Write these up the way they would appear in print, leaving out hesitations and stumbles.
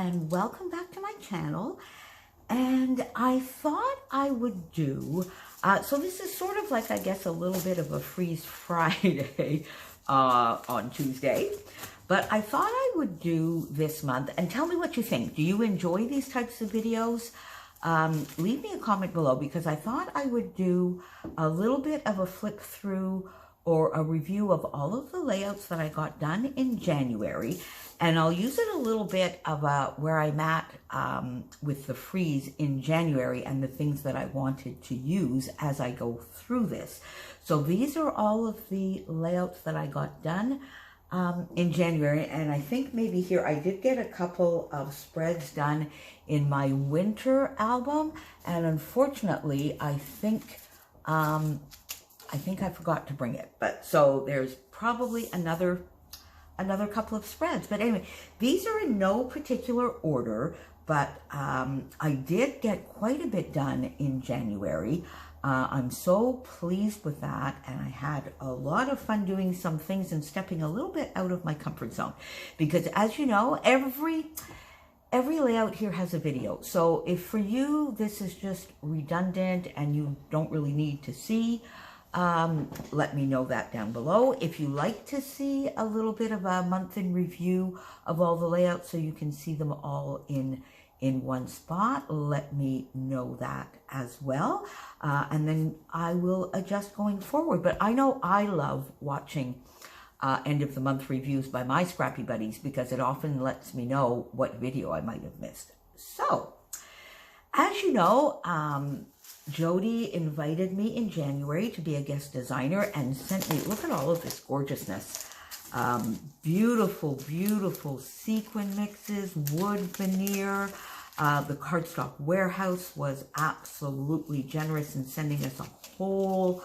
and welcome back to my channel. And I thought I would do, so this is sort of like, I guess, a little bit of a Freeze Friday on Tuesday. But I thought I would do this month, and tell me what you think. Do you enjoy these types of videos? Leave me a comment below, because I thought I would do a little bit of a flip through or a review of all of the layouts that I got done in January. And I'll use it a little bit of where I'm at with the freeze in January and the things that I wanted to use as I go through this. So these are all of the layouts that I got done in January. And I think maybe here I did get a couple of spreads done in my winter album. And unfortunately, I think I forgot to bring it. But so there's probably another couple of spreads. But anyway, these are in no particular order, but I did get quite a bit done in January. I'm so pleased with that, and I had a lot of fun doing some things and stepping a little bit out of my comfort zone, because as you know, every layout here has a video. So if for you this is just redundant and you don't really need to see, let me know that down below. If you like to see a little bit of a month in review of all the layouts so you can see them all in one spot, let me know that as well. And then I will adjust going forward. But I know I love watching end of the month reviews by my scrappy buddies, because it often lets me know what video I might have missed. So, as you know, Jody invited me in January to be a guest designer and sent me, look at all of this gorgeousness. Beautiful, beautiful sequin mixes, wood veneer. The Cardstock Warehouse was absolutely generous in sending us a whole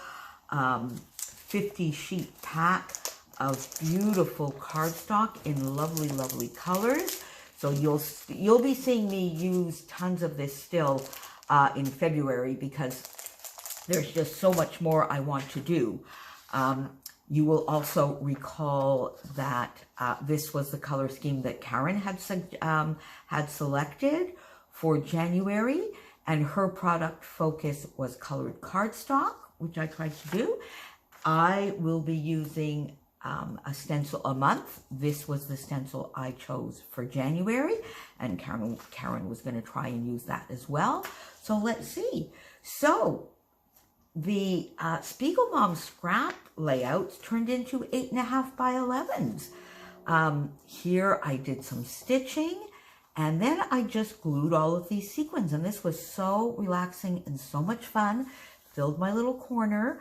50 sheet pack of beautiful cardstock in lovely, lovely colors. So you'll be seeing me use tons of this still in February, because there's just so much more I want to do. You will also recall that this was the color scheme that Karen had selected for January, and her product focus was colored cardstock, which I tried to do. I will be using a stencil a month. This was the stencil I chose for January, and Karen was going to try and use that as well. So let's see. So the Spiegel Mom scrap layouts turned into 8.5 by 11s. Here I did some stitching, and then I just glued all of these sequins, and this was so relaxing and so much fun. Filled my little corner.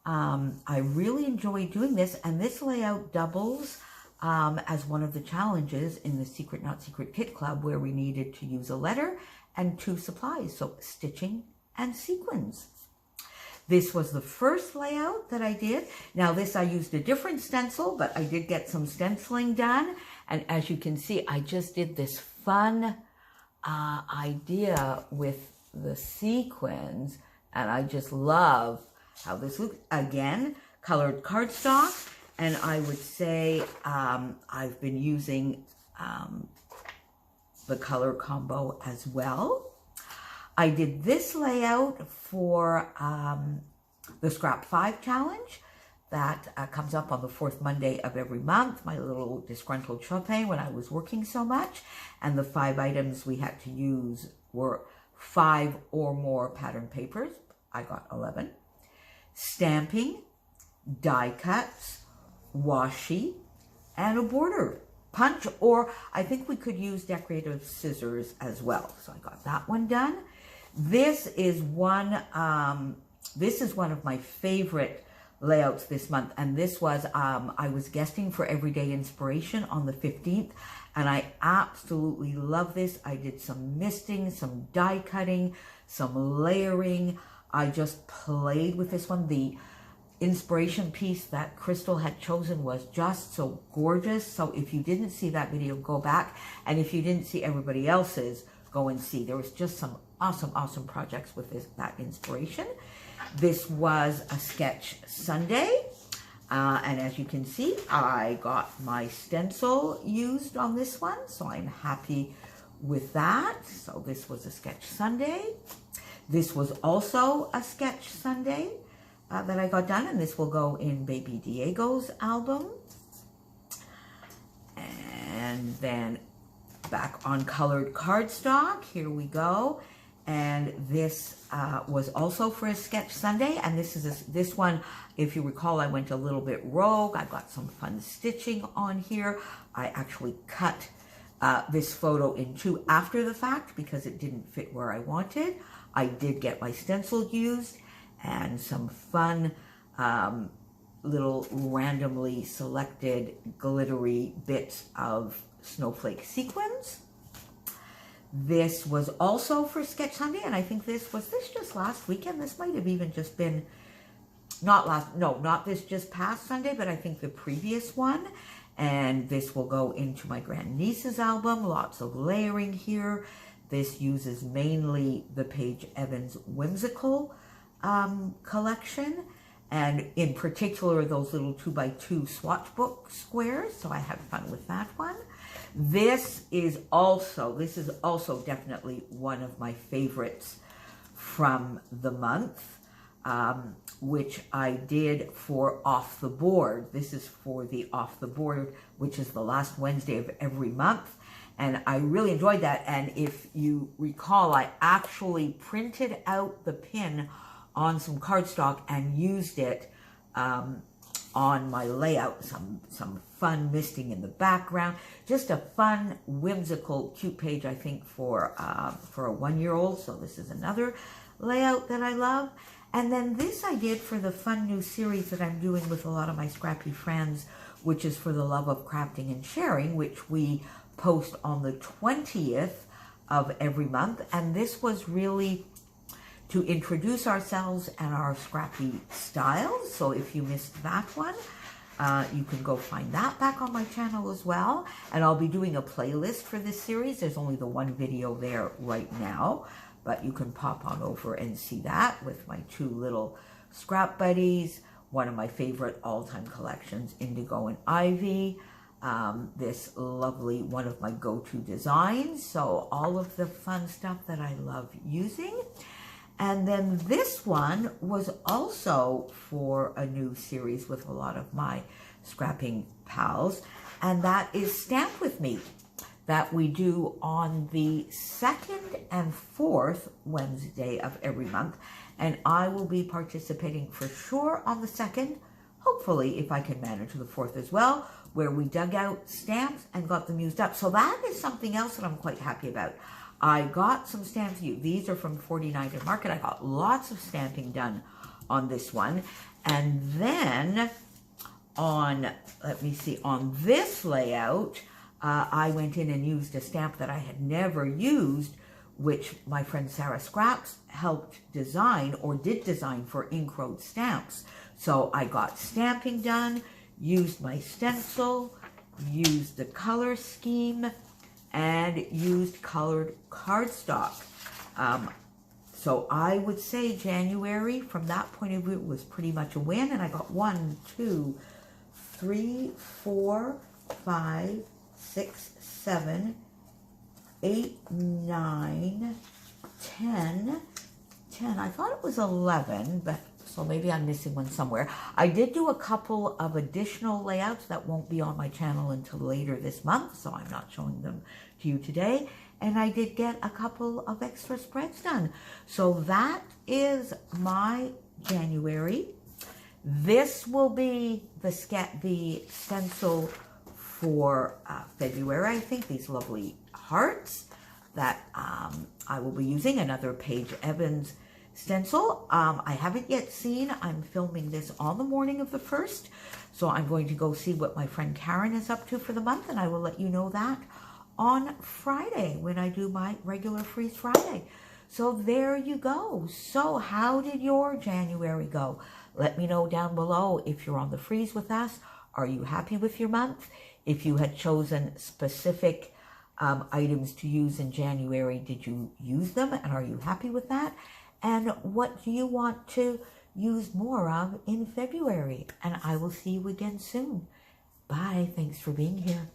I really enjoy doing this, and this layout doubles as one of the challenges in the Secret Not Secret Kit Club, where we needed to use a letter and 2 supplies, so stitching and sequins. This was the first layout that I did. Now this, I used a different stencil, but I did get some stenciling done, and as you can see, I just did this fun idea with the sequins, and I just love how this looks. Again, colored cardstock, and I would say I've been using the color combo as well. I did this layout for the Scrap 5 challenge that comes up on the 4th Monday of every month, my little disgruntled Chopin when I was working so much, and the 5 items we had to use were 5 or more pattern papers. I got 11. Stamping, die cuts, washi, and a border punch, or I think we could use decorative scissors as well. So I got that one done. This is one of my favorite layouts this month, and this was I was guesting for Everyday Inspiration on the 15th, and I absolutely love this. I did some misting, some die cutting, some layering. I just played with this one. The inspiration piece that Crystal had chosen was just so gorgeous. So if you didn't see that video, go back. And if you didn't see everybody else's, go and see. There was just some awesome, awesome projects with that inspiration. This was a sketch Sunday. And as you can see, I got my stencil used on this one. So I'm happy with that, so this was a Sketch Sunday. This was also a Sketch Sunday that I got done, and this will go in Baby Diego's album. And then back on colored cardstock, here we go. And this was also for a Sketch Sunday, and this one, if you recall, I went a little bit rogue. I got some fun stitching on here. I actually cut this photo in two after the fact because it didn't fit where I wanted. I did get my stencil used and some fun little randomly selected glittery bits of snowflake sequins. This was also for Sketch Sunday, and I think this just last weekend? This might have even just been, not this just past Sunday, but I think the previous one. And this will go into my grandniece's album. Lots of layering here. This uses mainly the Paige Evans Whimsical collection, and in particular those little 2x2 swatch book squares, so I had fun with that one. This is also definitely one of my favorites from the month, which I did for Off the Board. This is for the Off the Board, which is the last Wednesday of every month. And I really enjoyed that. And if you recall, I actually printed out the pin on some cardstock and used it on my layout. Some fun misting in the background. Just a fun, whimsical, cute page, I think, for a 1-year-old. So this is another layout that I love. And then this I did for the fun new series that I'm doing with a lot of my scrappy friends, which is for the love of crafting and sharing, which we post on the 20th of every month. And this was really to introduce ourselves and our scrappy styles. So if you missed that one, you can go find that back on my channel as well. And I'll be doing a playlist for this series. There's only the one video there right now, but you can pop on over and see that with my two little scrap buddies, one of my favorite all-time collections, Indigo and Ivy, this lovely, one of my go-to designs. So all of the fun stuff that I love using. And then this one was also for a new series with a lot of my scrapping pals, and that is Stamp With Me, that we do on the 2nd and 4th Wednesday of every month. And I will be participating for sure on the 2nd, hopefully if I can manage the 4th as well, where we dug out stamps and got them used up. So that is something else that I'm quite happy about. I got some stamps. These are from 49er Market. I got lots of stamping done on this one. And then on, let me see, on this layout, I went in and used a stamp that I had never used, which my friend Sarah Scraps helped design, or did design, for Ink Road Stamps. So I got stamping done, used my stencil, used the color scheme, and used colored cardstock. So I would say January, from that point of view, was pretty much a win. And I got 1, 2, 3, 4, 5, 6, 7, 8, 9, 10. I thought it was 11, but so maybe I'm missing one somewhere. I did do a couple of additional layouts that won't be on my channel until later this month, so I'm not showing them to you today. And I did get a couple of extra spreads done. So that is my January. This will be the stencil for February, I think, these lovely hearts that I will be using. Another Paige Evans stencil. I haven't yet seen. I'm filming this on the morning of the 1st, so I'm going to go see what my friend Karen is up to for the month, and I will let you know that on Friday when I do my regular Freeze Friday. So there you go. So how did your January go? Let me know down below if you're on the freeze with us. Are you happy with your month? If you had chosen specific items to use in January, did you use them, and are you happy with that? And what do you want to use more of in February? And I will see you again soon. Bye. Thanks for being here.